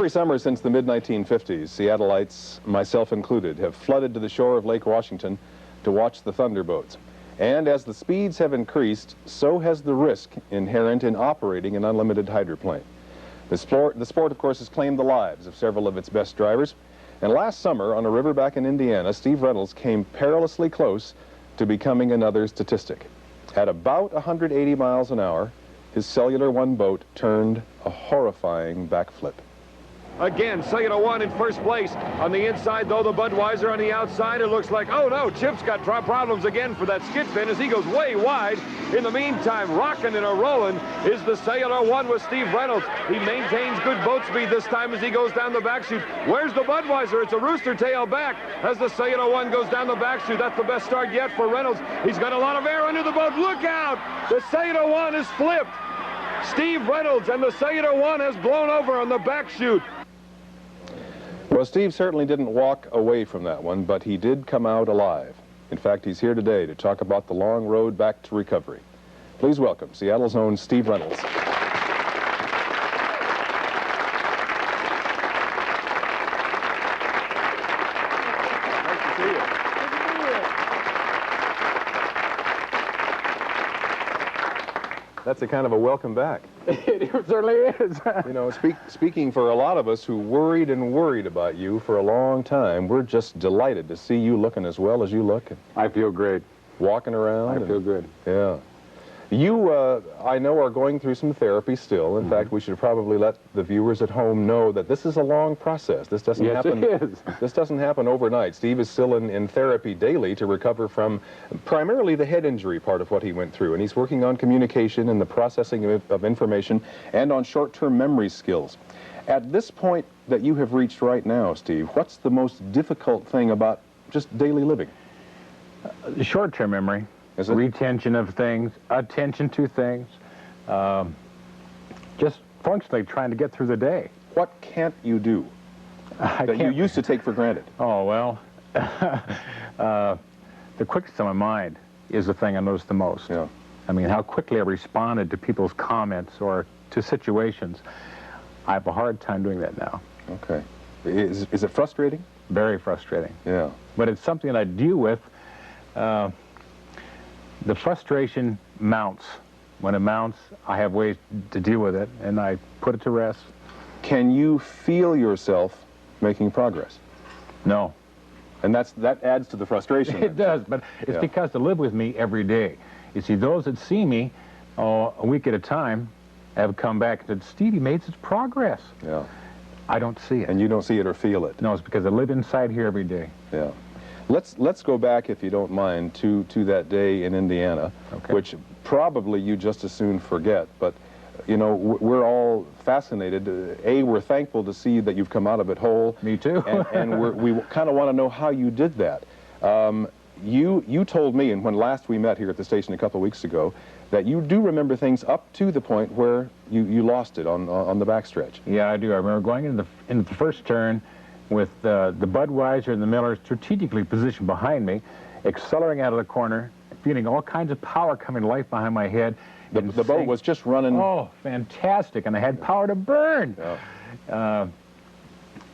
Every summer since the mid-1950s, Seattleites, myself included, have flooded to the shore of Lake Washington to watch the thunderboats. And as the speeds have increased, so has the risk inherent in operating an unlimited hydroplane. The sport, of course, has claimed the lives of several of its best drivers. And last summer, on a river back in Indiana, Steve Reynolds came perilously close to becoming another statistic. At about 180 miles an hour, his Cellular One boat turned a horrifying backflip. Again, Cellular One in first place. On the inside, though, the Budweiser on the outside. It looks like, oh no, Chip's got problems again for that skid fin as he goes way wide. In the meantime, rocking and a-rolling is the Cellular One with Steve Reynolds. He maintains good boat speed this time as he goes down the back chute. Where's the Budweiser? It's a rooster tail back as the Cellular One goes down the back chute. That's the best start yet for Reynolds. He's got a lot of air under the boat. Look out! The Cellular One is flipped. Steve Reynolds and the Cellular One has blown over on the back chute. Well, Steve certainly didn't walk away from that one, but he did come out alive. In fact, he's here today to talk about the long road back to recovery. Please welcome Seattle's own Steve Reynolds. That's a kind of a welcome back. It certainly is. You know, speaking for a lot of us who worried and worried about you for a long time, we're just delighted to see you looking as well as you look. I feel great. Walking around. I feel good. Yeah. You, I know, are going through some therapy still. In fact, we should probably let the viewers at home know that this is a long process. This doesn't happen. Yes, it is. This doesn't happen overnight. Steve is still in therapy daily to recover from primarily the head injury part of what he went through, and he's working on communication and the processing of information and on short-term memory skills. At this point that you have reached right now, Steve, what's the most difficult thing about just daily living? Short-term memory. Is it? Retention of things, attention to things, just functionally trying to get through the day. What can't you do that you used to take for granted? Oh, well, the quickest on my mind is the thing I notice the most. Yeah. I mean, how quickly I responded to people's comments or to situations. I have a hard time doing that now. Okay. Is it frustrating? Very frustrating. Yeah. But it's something that I deal with. The frustration mounts. When it mounts, I have ways to deal with it, and I put it to rest. Can you feel yourself making progress? No. And that adds to the frustration. It does, but it's because they live with me every day. You see, those that see me a week at a time have come back and said, Stevie made such progress. Yeah. I don't see it. And you don't see it or feel it. No, it's because I live inside here every day. Yeah. Let's go back, if you don't mind, to that day in Indiana, okay, which probably you just as soon forget. But, you know, we're all fascinated. We're thankful to see that you've come out of it whole. Me too. and we kind of want to know how you did that. You told me, and when last we met here at the station a couple of weeks ago, that you do remember things up to the point where you lost it on the backstretch. Yeah, I do. I remember going into the first turn with the Budweiser and the Miller strategically positioned behind me, accelerating out of the corner, feeling all kinds of power coming to life behind my head. The boat was just running. Oh, fantastic, and I had power to burn. Yeah.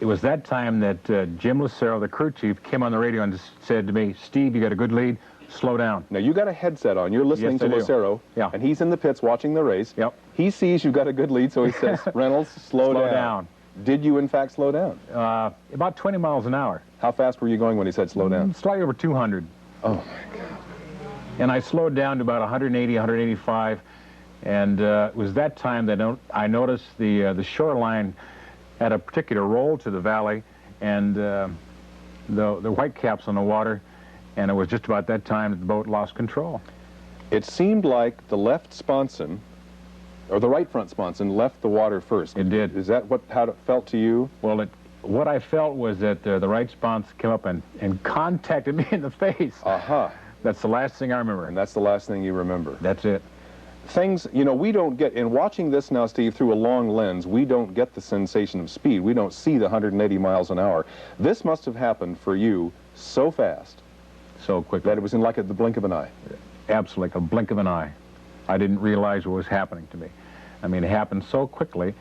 It was that time that Jim Lucero, the crew chief, came on the radio and said to me, Steve, you got a good lead, slow down. Now, you got a headset on. You're listening to Lucero, yeah, and he's in the pits watching the race. Yep. He sees you've got a good lead, so he says, Reynolds, slow down. Did you, in fact, slow down? About 20 miles an hour. How fast were you going when he said slow down? Slightly over 200. Oh, my God. And I slowed down to about 180, 185, and it was that time that I noticed the shoreline had a particular roll to the valley, and the whitecaps on the water, and it was just about that time that the boat lost control. It seemed like the left sponson, or the right front sponson, left the water first. It did. Is that how it felt to you? Well, what I felt was that the right sponson came up and contacted me in the face. Aha. That's the last thing I remember. And that's the last thing you remember. That's it. Things, you know, we don't get, in watching this now, Steve, through a long lens, we don't get the sensation of speed. We don't see the 180 miles an hour. This must have happened for you so fast. So quickly. That it was in like the blink of an eye. Absolutely, a blink of an eye. I didn't realize what was happening to me. I mean, it happened so quickly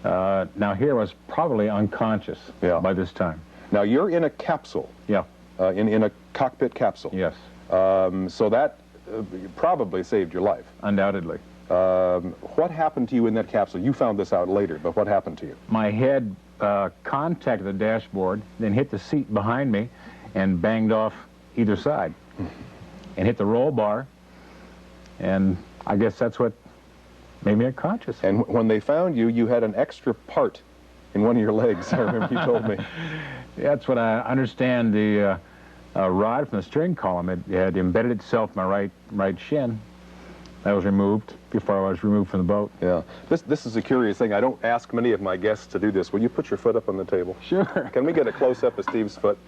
Now here I was probably unconscious by this time. Now you're in a capsule. Yeah. In a cockpit capsule. Yes. So that probably saved your life. Undoubtedly. What happened to you in that capsule? You found this out later, but what happened to you? My head contacted the dashboard, then hit the seat behind me, and banged off either side, and hit the roll bar, and I guess that's what made me unconscious. And when they found you, you had an extra part in one of your legs, I remember you told me. That's what I understand. The rod from the steering column, it had embedded itself in my right shin. That was removed before I was removed from the boat. Yeah. This is a curious thing. I don't ask many of my guests to do this. Will you put your foot up on the table? Sure. Can we get a close-up of Steve's foot?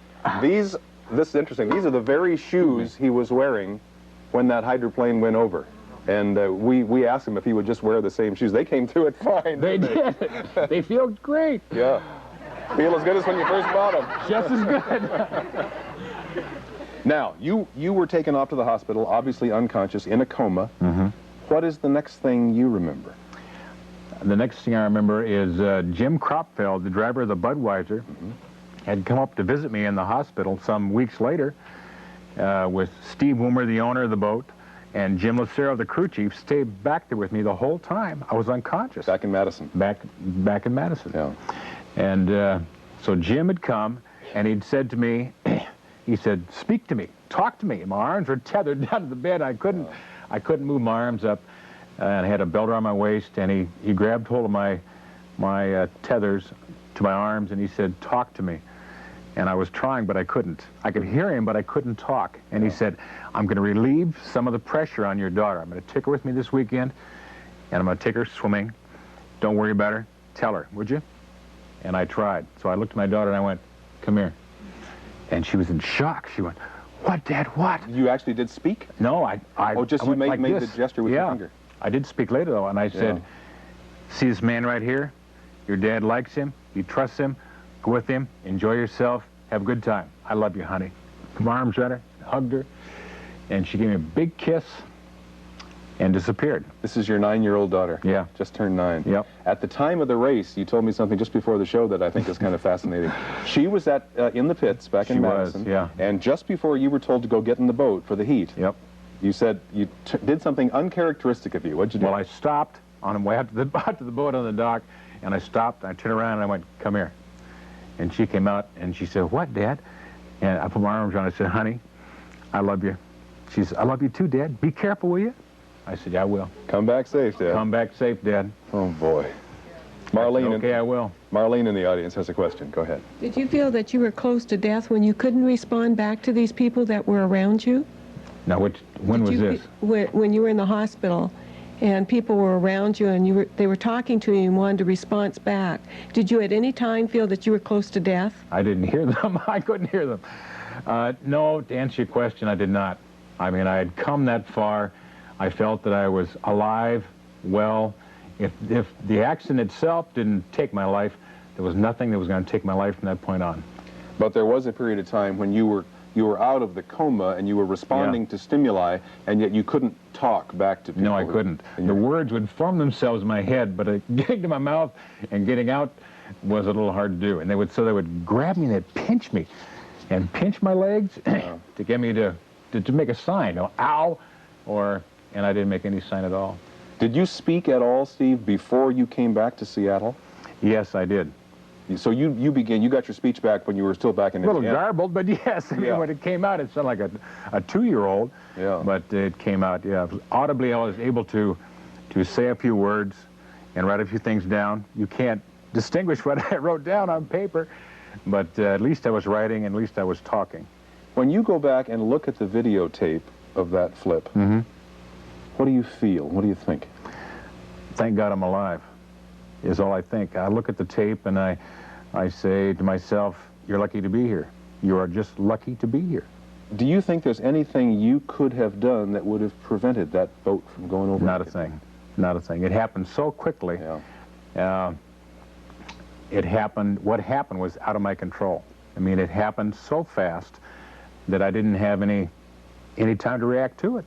This is interesting. These are the very shoes he was wearing when that hydroplane went over. And we asked him if he would just wear the same shoes. They came through it fine. They did. They feel great. Yeah. Feel as good as when you first bought them. Just as good. Now, you were taken off to the hospital, obviously unconscious, in a coma. Mm-hmm. What is the next thing you remember? The next thing I remember is Jim Kropfeld, the driver of the Budweiser, had come up to visit me in the hospital some weeks later with Steve Woomer, the owner of the boat, and Jim Lucero, the crew chief, stayed back there with me the whole time. I was unconscious. Back in Madison. Back in Madison. Yeah. And so Jim had come, and he'd said to me, he said, "Speak to me, talk to me." My arms were tethered down to the bed. I couldn't move my arms up, and I had a belt around my waist, and he grabbed hold of my tethers to my arms, and he said, "Talk to me." And I was trying, but I couldn't. I could hear him, but I couldn't talk. And he said, "I'm going to relieve some of the pressure on your daughter. I'm going to take her with me this weekend, and I'm going to take her swimming. Don't worry about her. Tell her, would you?" And I tried. So I looked at my daughter, and I went, "Come here." And she was in shock. She went, "What, Dad, what?" You actually did speak? No, I just I you went made like the this. gesture with your finger. I did speak later, though, and I said, "See this man right here? Your dad likes him. He trusts him. Go with him. Enjoy yourself. Have a good time. I love you, honey." Put my arms around her, hugged her, and she gave me a big kiss and disappeared. This is your 9-year-old daughter? Yeah. Just turned 9. Yep. At the time of the race, you told me something just before the show that I think is kind of fascinating. She was in the pits back in Madison. She was, yeah. And just before you were told to go get in the boat for the heat, Yep. you said you did something uncharacteristic of you. What'd you do? Well, I stopped on the way out to the boat on the dock, and I stopped, and I turned around, and I went, "Come here." And she came out, and she said, "What, Dad?" And I put my arms around her. I said, "Honey, I love you." She said, "I love you too, Dad. Be careful, will you?" I said, "Yeah, I will." Come back safe, Dad. Come back safe, Dad. Oh, boy. Marlene, Okay, I will. Marlene in the audience has a question. Go ahead. Did you feel that you were close to death when you couldn't respond back to these people that were around you? Now, when was this? When you were in the hospital and people were around you and they were talking to you and wanted a response back. Did you at any time feel that you were close to death? I didn't hear them. I couldn't hear them. No, to answer your question, I did not. I mean, I had come that far. I felt that I was alive, well. If the accident itself didn't take my life, there was nothing that was going to take my life from that point on. But there was a period of time when you were out of the coma and you were responding to stimuli, and yet you couldn't talk back to people. No, I couldn't. The words would form themselves in my head, but getting to my mouth and getting out was a little hard to do. And they would grab me and they'd pinch me and pinch my legs to get me to make a sign, ow, and I didn't make any sign at all. Did you speak at all, Steve, before you came back to Seattle? Yes, I did. So you got your speech back when you were still back in Indiana? A little Indiana. garbled, but yes. I mean, when it came out, it sounded like a 2-year-old. Yeah. But it came out, yeah. Audibly, I was able to say a few words and write a few things down. You can't distinguish what I wrote down on paper, but at least I was writing, and at least I was talking. When you go back and look at the videotape of that flip, what do you feel? What do you think? Thank God I'm alive, is all I think. I look at the tape and I say to myself, you're lucky to be here. You are just lucky to be here. Do you think there's anything you could have done that would have prevented that boat from going over? Not a thing. Not a thing. It happened so quickly. Yeah. What happened was out of my control. I mean, it happened so fast that I didn't have any time to react to it.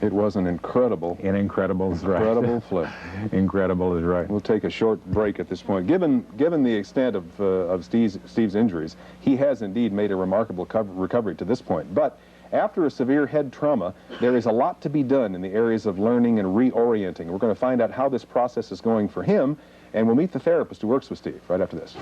It was an incredible... Incredible is right. Incredible flip. Incredible is right. We'll take a short break at this point. Given the extent of Steve's injuries, he has indeed made a remarkable recovery to this point. But after a severe head trauma, there is a lot to be done in the areas of learning and reorienting. We're going to find out how this process is going for him, and we'll meet the therapist who works with Steve right after this.